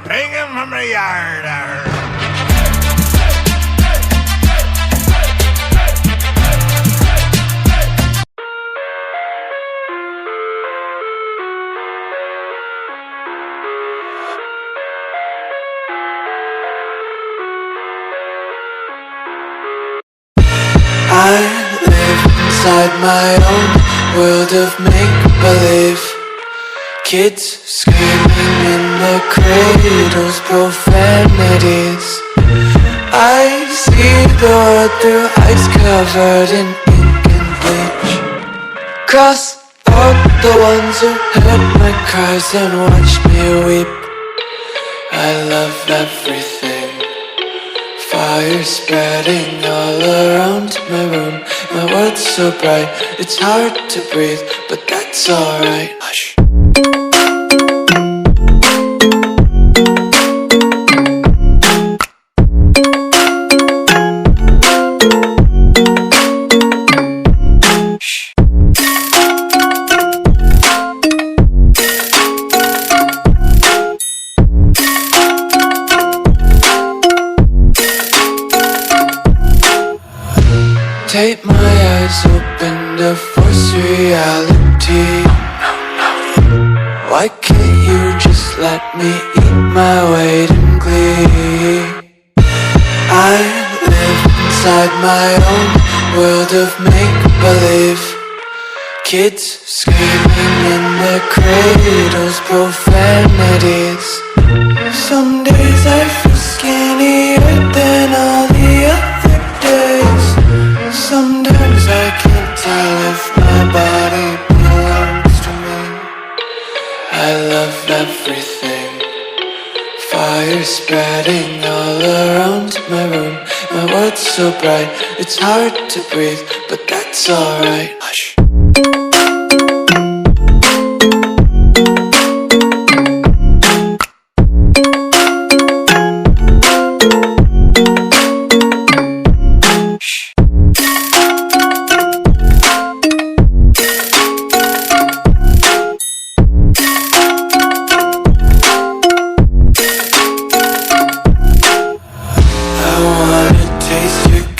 Bring him from the yard. I live inside my own world of make-believe. Kids screaming in their cradles, profanities. I see the world through eyes covered in ink and bleach. Cross out the ones who heard my cries and watched me weep. I love everything. Fire spreading all around my room. My world's so bright, it's hard to breathe, but that's alright. Hush. Tape my eyes open to force reality. Why can't you just let me eat my weight in glee? I live inside my own world of make-believe. Kids screaming in their cradles, profanities. Some days I feel skinnier than all the other days. Sometimes I can't tell if my body belongs to me. I love everything. Fire spreading all around my room. My world's so bright, it's hard to breathe, but that's alright. Hush.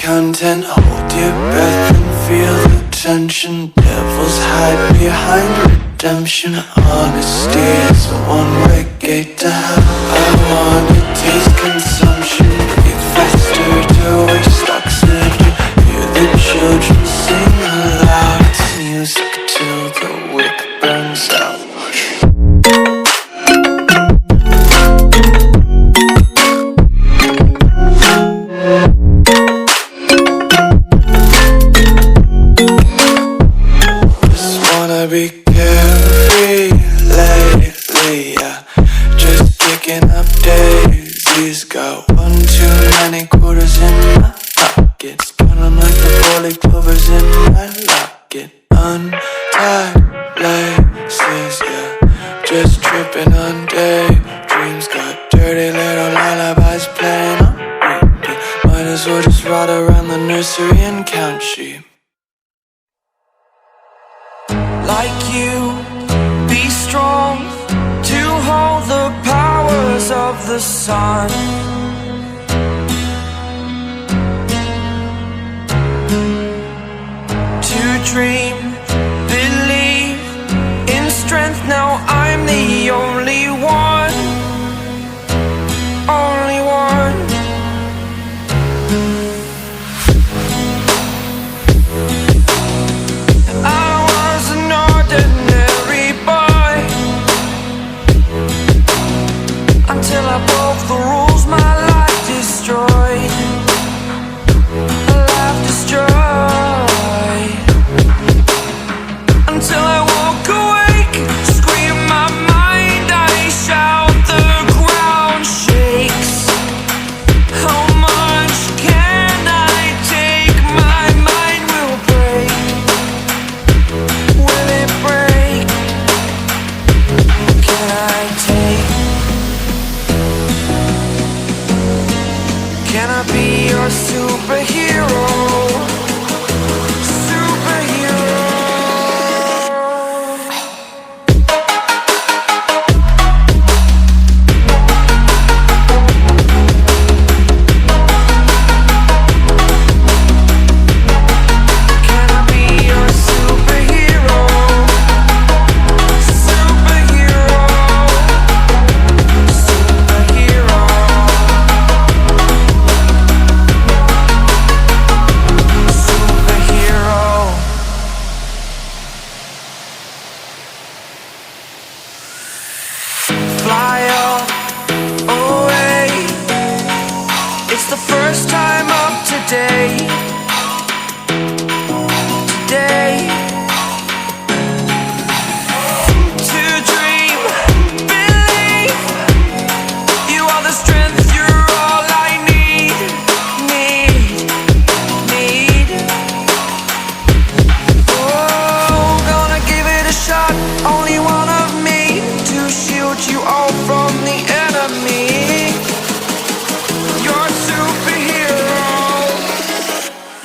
Content, hold your breath and feel the tension. Devils hide behind redemption. Honesty is a one-way gate to hell. I wanna taste consumption, breathe faster to waste oxygen. Hear the children sing aloud. It's music till the wick burns out. Be carefree lately, yeah. Just picking up daisies. Got one too many quarters in my pockets. Count 'em like the 4-leaf clovers in my locket. Untied laces, yeah. Just tripping on daydreams. Got dirty little lullabies playing on repeat. Might as well just ride around the nursery and count sheep. Like you, be strong to hold the powers of the sun. To dream, believe in strength. Now I'm the only one, only one. Until I broke the rules, my life destroyed. A life destroyed.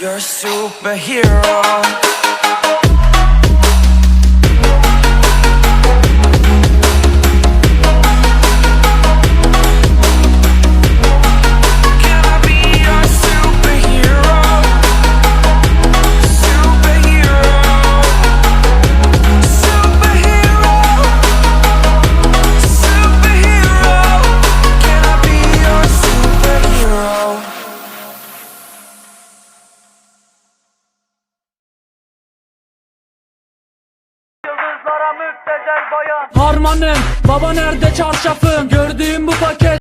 your superhero. Harmanım, baba nerede çarşafın?